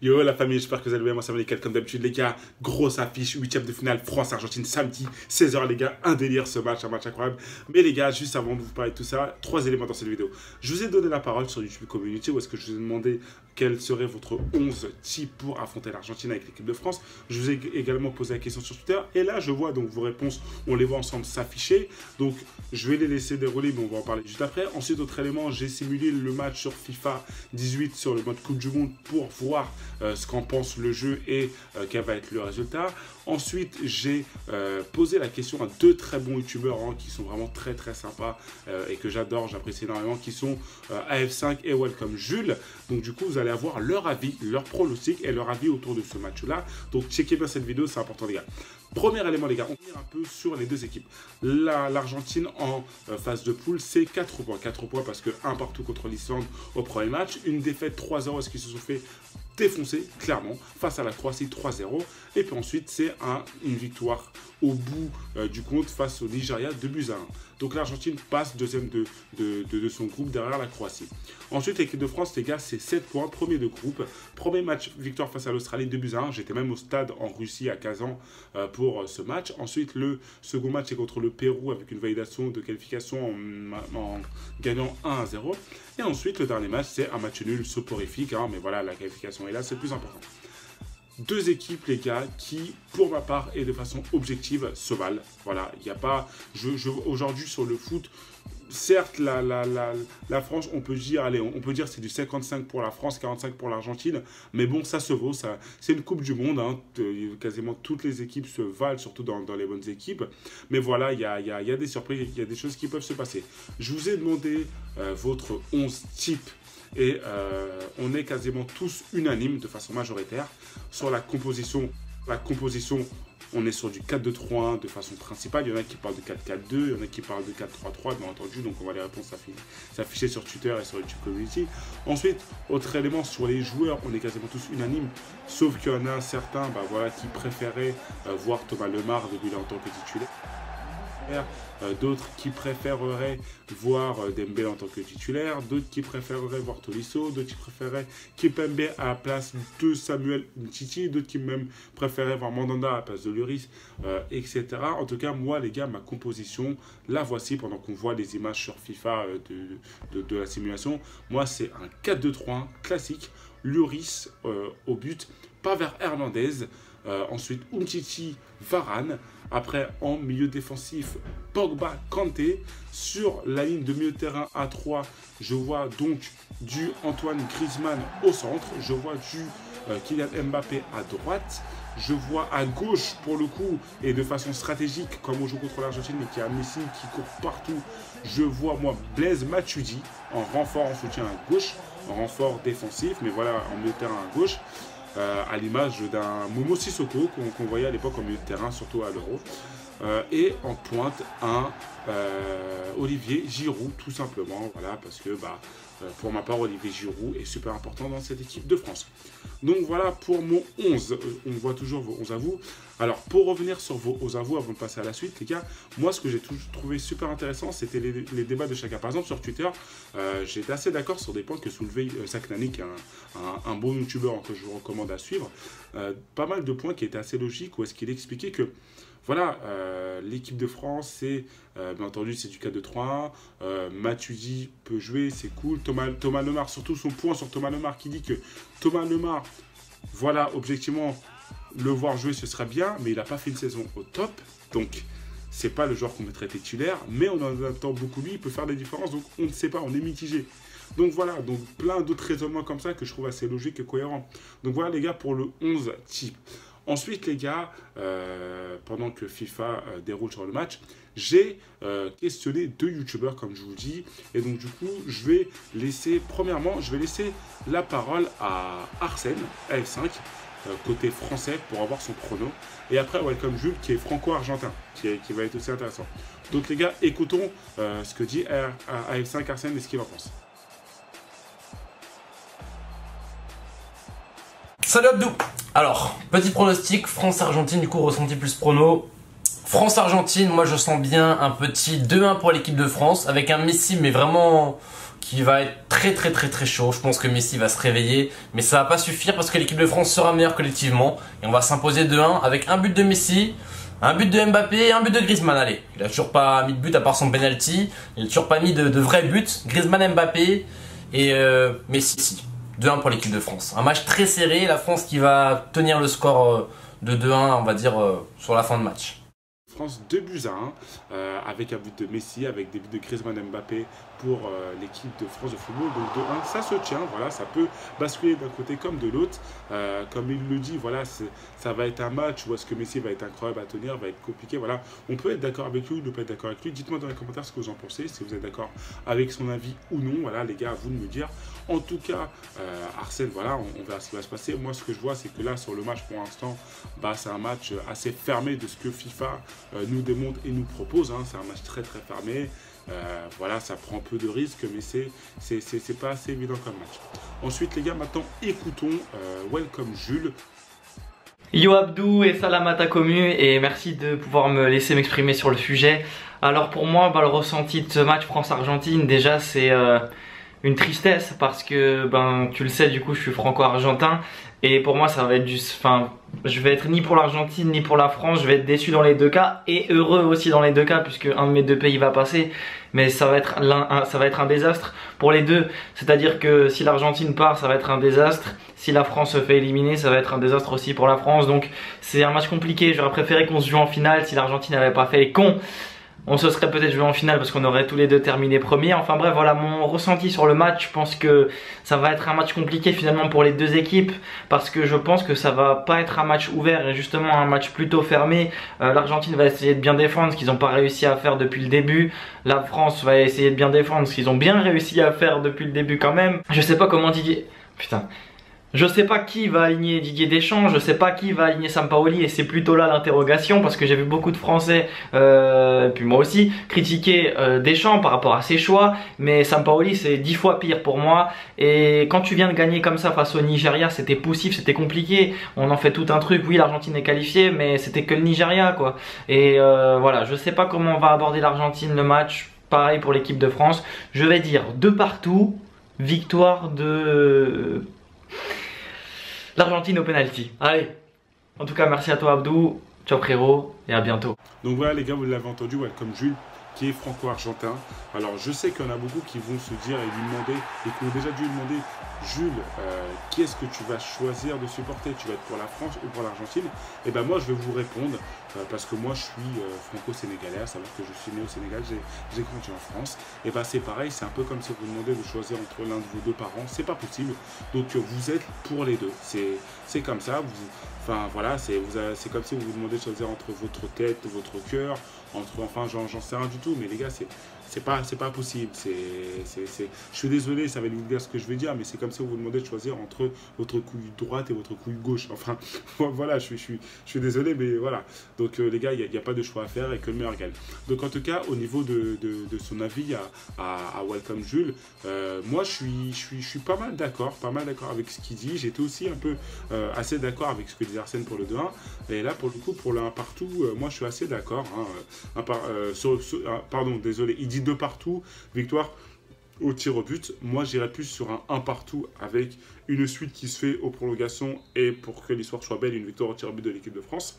Yo la famille, j'espère que vous allez bien, moi ça va nickel comme d'habitude les gars, grosse affiche, 8e de finale France-Argentine samedi, 16h les gars, un délire ce match, un match incroyable. Mais les gars, juste avant de vous parler de tout ça, 3 éléments dans cette vidéo. Je vous ai donné la parole sur YouTube Community où est-ce que je vous ai demandé quel serait votre 11 type pour affronter l'Argentine avec l'équipe de France. Je vous ai également posé la question sur Twitter et là je vois donc vos réponses, on les voit ensemble s'afficher. Donc je vais les laisser dérouler mais on va en parler juste après. Ensuite autre élément, j'ai simulé le match sur FIFA 18 sur le mode Coupe du Monde pour voir ce qu'en pense le jeu et quel va être le résultat. Ensuite, j'ai posé la question à deux très bons youtubeurs qui sont vraiment très sympas et que j'adore, j'apprécie énormément, qui sont AF5 et Welcome Jules. Donc du coup, vous allez avoir leur avis, leur pronostic et leur avis autour de ce match-là. Donc checkez bien cette vidéo, c'est important les gars. Premier élément les gars, on va un peu sur les deux équipes. L'Argentine en phase de poule, c'est 4 points. 4 points parce que un partout contre l'Islande au premier match. Une défaite 3-0, est-ce qu'ils se sont fait défoncer clairement face à la Croatie 3-0. Et puis ensuite, c'est une victoire au bout du compte face au Nigeria 2-1. Donc l'Argentine passe deuxième de son groupe derrière la Croatie. Ensuite, l'équipe de France, les gars, c'est 7 points, premier de groupe. Premier match, victoire face à l'Australie 2-1. J'étais même au stade en Russie à Kazan pour ce match. Ensuite, le second match est contre le Pérou avec une validation de qualification en gagnant 1-0. Et ensuite, le dernier match, c'est un match nul soporifique. Mais voilà, la qualification est là, c'est le plus important. Deux équipes, les gars, qui, pour ma part, et de façon objective, se valent. Voilà, il n'y a pas... Aujourd'hui, sur le foot, certes, la France, on peut dire, allez, on peut dire c'est du 55 pour la France, 45 pour l'Argentine, mais bon, ça se vaut, ça. C'est une Coupe du Monde, quasiment toutes les équipes se valent, surtout dans les bonnes équipes. Mais voilà, il y a des surprises, il y a des choses qui peuvent se passer. Je vous ai demandé votre 11 type. Et on est quasiment tous unanimes de façon majoritaire sur la composition. On est sur du 4-2-3-1 de façon principale. Il y en a qui parlent de 4-4-2, il y en a qui parlent de 4-3-3, bien entendu. Donc on va les réponses s'afficher sur Twitter et sur YouTube Community. Ensuite, autre élément, sur les joueurs, on est quasiment tous unanimes. Sauf qu'il y en a certains qui préféraient voir Thomas Lemar débuter en tant que titulaire. D'autres qui préféreraient voir Dembélé en tant que titulaire, d'autres qui préféreraient voir Tolisso, d'autres qui préféreraient Kimpembe à la place de Samuel Umtiti, d'autres qui même préféraient voir Mandanda à la place de Lloris, etc. En tout cas, moi les gars, ma composition, la voici pendant qu'on voit les images sur FIFA de la simulation. Moi c'est un 4-2-3-1 classique, Lloris au but, Pavard Hernandez, ensuite Umtiti, Varane. Après, en milieu défensif, Pogba, Kanté. Sur la ligne de milieu de terrain à 3, je vois donc du Antoine Griezmann au centre. Je vois du Kylian Mbappé à droite. Je vois à gauche, pour le coup, et de façon stratégique, comme on joue contre l'Argentine, mais qui a Messi qui court partout, je vois, moi, Blaise Matuidi en renfort, en soutien à gauche, en renfort défensif, mais voilà, en milieu de terrain à gauche. À l'image d'un Momo Sissoko qu'on voyait à l'époque en milieu de terrain, surtout à l'Euro. Et en pointe un Olivier Giroud, tout simplement. Voilà, parce que pour ma part, Olivier Giroud est super important dans cette équipe de France. Donc voilà pour mon 11. On voit toujours vos 11 à vous. Alors, pour revenir sur vos 11 à vous, avant de passer à la suite, les gars, moi, ce que j'ai trouvé super intéressant, c'était les débats de chacun. Par exemple, sur Twitter, j'étais assez d'accord sur des points que soulevait Saknani, qui est un bon youtubeur que je vous recommande à suivre. Pas mal de points qui étaient assez logiques, où est-ce qu'il expliquait que voilà, l'équipe de France, c'est, bien entendu, c'est du 4-2-3-1. Matuidi peut jouer, c'est cool. Thomas Lemar, surtout son point sur Thomas Lemar, qui dit que Thomas Lemar, voilà, objectivement, le voir jouer, ce serait bien, mais il n'a pas fait une saison au top. Donc, c'est pas le joueur qu'on mettrait titulaire, mais on en attend beaucoup lui, il peut faire des différences, donc on ne sait pas, on est mitigé. Donc voilà, donc plein d'autres raisonnements comme ça que je trouve assez logiques et cohérents. Donc voilà les gars pour le 11 type. Ensuite, les gars, pendant que FIFA déroule sur le match, j'ai questionné deux youtubeurs, comme je vous dis. Et donc, du coup, je vais laisser la parole à Arsène, AF5, côté français, pour avoir son prono. Et après, Welcome Jules, qui est franco-argentin, qui va être aussi intéressant. Donc, les gars, écoutons ce que dit AF5 Arsène et ce qu'il en pense. Salut Abdou. Alors, petit pronostic, France-Argentine, du coup ressenti plus prono. France-Argentine, moi je sens bien un petit 2-1 pour l'équipe de France avec un Messi mais vraiment qui va être très chaud. Je pense que Messi va se réveiller mais ça va pas suffire parce que l'équipe de France sera meilleure collectivement et on va s'imposer 2-1 avec un but de Messi, un but de Mbappé et un but de Griezmann. Allez, il a toujours pas mis de but à part son penalty, il a toujours pas mis de vrais buts. Griezmann, Mbappé et Messi. 2-1 pour l'équipe de France. Un match très serré, la France qui va tenir le score de 2-1 on va dire sur la fin de match. France 2 buts à 1 avec un but de Messi, avec des buts de Griezmann, Mbappé pour l'équipe de France de football. Donc 2-1, ça se tient, voilà, ça peut basculer d'un côté comme de l'autre. Comme il le dit, voilà, ça va être un match où est-ce que Messi va être incroyable à tenir, va être compliqué. Voilà, on peut être d'accord avec lui ou ne pas être d'accord avec lui. Dites-moi dans les commentaires ce que vous en pensez, si vous êtes d'accord avec son avis ou non. Voilà, les gars, à vous de me dire. En tout cas, Arsène, voilà, on verra ce qui va se passer. Moi, ce que je vois, c'est que là, sur le match, pour l'instant, bah, c'est un match assez fermé de ce que FIFA nous démontre et nous propose. Hein. C'est un match très fermé. Voilà, ça prend peu de risques, mais c'est pas assez évident comme match. Ensuite, les gars, maintenant, écoutons Welcome Jules. Yo Abdou et salam à ta commu et merci de pouvoir me laisser m'exprimer sur le sujet. Alors pour moi, le ressenti de ce match France-Argentine, déjà c'est une tristesse parce que tu le sais, du coup je suis franco-argentin et pour moi ça va être je vais être ni pour l'Argentine ni pour la France, je vais être déçu dans les deux cas et heureux aussi dans les deux cas puisque un de mes deux pays va passer, mais ça va être un désastre pour les deux. C'est-à-dire que si l'Argentine part, ça va être un désastre, si la France se fait éliminer, ça va être un désastre aussi pour la France. Donc c'est un match compliqué, j'aurais préféré qu'on se joue en finale si l'Argentine n'avait pas fait les cons. On se serait peut-être joué en finale parce qu'on aurait tous les deux terminé premier. Enfin bref, voilà mon ressenti sur le match. Je pense que ça va être un match compliqué finalement pour les deux équipes parce que je pense que ça va pas être un match ouvert et justement un match plutôt fermé. L'Argentine va essayer de bien défendre ce qu'ils n'ont pas réussi à faire depuis le début. La France va essayer de bien défendre ce qu'ils ont bien réussi à faire depuis le début quand même. Je sais pas comment Didier... Putain... Je sais pas qui va aligner Didier Deschamps, je sais pas qui va aligner Sampaoli et c'est plutôt là l'interrogation parce que j'ai vu beaucoup de Français, et puis moi aussi, critiquer Deschamps par rapport à ses choix, mais Sampaoli c'est 10 fois pire pour moi et quand tu viens de gagner comme ça face au Nigeria c'était poussif, c'était compliqué, on en fait tout un truc, oui l'Argentine est qualifiée mais c'était que le Nigeria quoi et voilà, je sais pas comment on va aborder l'Argentine le match, pareil pour l'équipe de France, je vais dire de partout, victoire de... l'Argentine au penalty. Allez, en tout cas merci à toi Abdou, ciao frérot et à bientôt. Donc voilà les gars, vous l'avez entendu, Welcome Jules qui est franco-argentin. Alors je sais qu'il y en a beaucoup qui vont se dire et lui demander, et qui ont déjà dû lui demander, Jules, qui est-ce que tu vas choisir de supporter? Tu vas être pour la France ou pour l'Argentine? Et ben moi je vais vous répondre, parce que moi je suis franco-sénégalais, à savoir que je suis né au Sénégal, j'ai grandi en France. Et ben c'est pareil, c'est un peu comme si vous demandez de choisir entre l'un de vos deux parents, c'est pas possible. Donc vous êtes pour les deux, c'est comme ça. Enfin voilà, c'est comme si vous vous demandez de choisir entre votre tête, votre cœur, enfin j'en sais rien du tout, mais les gars c'est pas possible. Je suis désolé, ça va vous dire ce que je vais dire, mais c'est comme si vous vous demandez de choisir entre votre couille droite et votre couille gauche. Enfin voilà, je suis désolé, mais voilà. Donc les gars, il n'y a pas de choix à faire et que le meilleur gagne. Donc en tout cas, au niveau de son avis à Welcome Jules, moi je suis pas mal d'accord avec ce qu'il dit. J'étais aussi un peu assez d'accord avec ce que disait Arsène pour le 2-1. Et là, pour le coup, pour le 1 partout, moi je suis assez d'accord. Hein, pardon, désolé, il dit 2 partout, victoire au tir au but. Moi, j'irais plus sur un 1 partout avec une suite qui se fait aux prolongations et pour que l'histoire soit belle, une victoire au tir au but de l'équipe de France.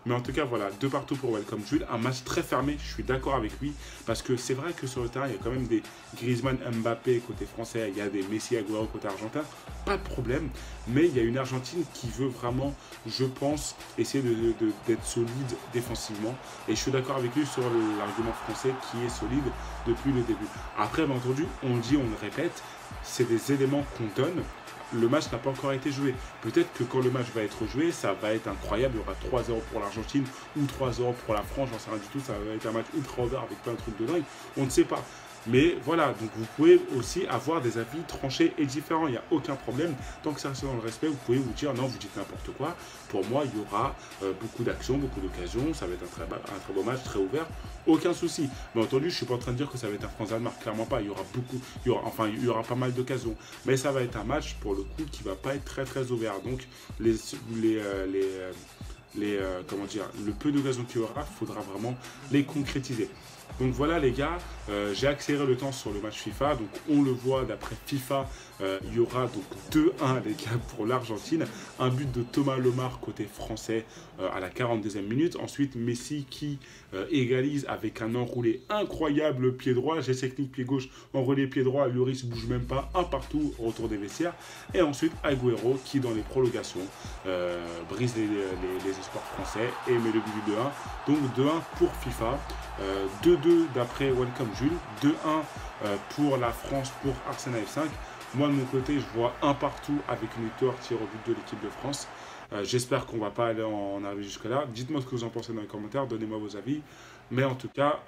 Mais en tout cas, voilà, 2 partout pour Welcome Jules. Un match très fermé, je suis d'accord avec lui. Parce que c'est vrai que sur le terrain, il y a quand même des Griezmann, Mbappé côté français. Il y a des Messi, Agüero côté argentin. Pas de problème. Mais il y a une Argentine qui veut vraiment, je pense, essayer d'être solide défensivement. Et je suis d'accord avec lui sur l'argument français qui est solide depuis le début. Après, bien entendu, on le dit, on le répète, c'est des éléments qu'on donne. Le match n'a pas encore été joué. Peut-être que quand le match va être joué, ça va être incroyable. Il y aura 3-0 pour l'Argentine ou 3-0 pour la France. J'en sais rien du tout. Ça va être un match ultra ouvert avec plein de trucs de dingue. On ne sait pas. Mais voilà, donc vous pouvez aussi avoir des avis tranchés et différents, il n'y a aucun problème. Tant que ça reste dans le respect, vous pouvez vous dire non, vous dites n'importe quoi. Pour moi, il y aura beaucoup d'actions, beaucoup d'occasions, ça va être un très beau match, très ouvert, aucun souci. Mais entendu, je ne suis pas en train de dire que ça va être un France-Danemark, clairement pas. Il y aura pas mal d'occasions. Mais ça va être un match, pour le coup, qui ne va pas être très ouvert. Donc, comment dire, le peu d'occasions qu'il y aura, il faudra vraiment les concrétiser. Donc voilà les gars, j'ai accéléré le temps sur le match FIFA, donc on le voit d'après FIFA, il y aura donc 2-1 les gars pour l'Argentine, un but de Thomas Lemar côté français à la 42e minute, ensuite Messi qui égalise avec un enroulé incroyable pied droit, geste technique pied gauche, enroulé pied droit, Lloris bouge même pas, un partout au retour des vestiaires, et ensuite Agüero qui dans les prolongations brise les espoirs français et met le but de 2-1, donc 2-1 pour FIFA. 2-2 d'après Welcome Jules, 2-1 pour la France pour Arsenal F5. Moi de mon côté je vois un partout avec une victoire tir au but de l'équipe de France. J'espère qu'on va pas aller en arriver jusque là. Dites-moi ce que vous en pensez dans les commentaires, donnez-moi vos avis. Mais en tout cas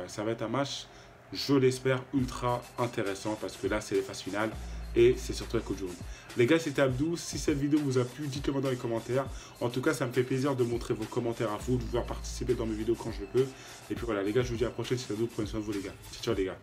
ça va être un match, je l'espère, ultra intéressant parce que là c'est les phases finales. Et c'est surtout avec Ojoun. Les gars, c'était Abdou. Si cette vidéo vous a plu, dites-le moi dans les commentaires. En tout cas, ça me fait plaisir de montrer vos commentaires à vous, de pouvoir participer dans mes vidéos quand je peux. Et puis voilà, les gars, je vous dis à la prochaine. C'est Abdou. Prenez soin de vous, les gars. Ciao, ciao, les gars.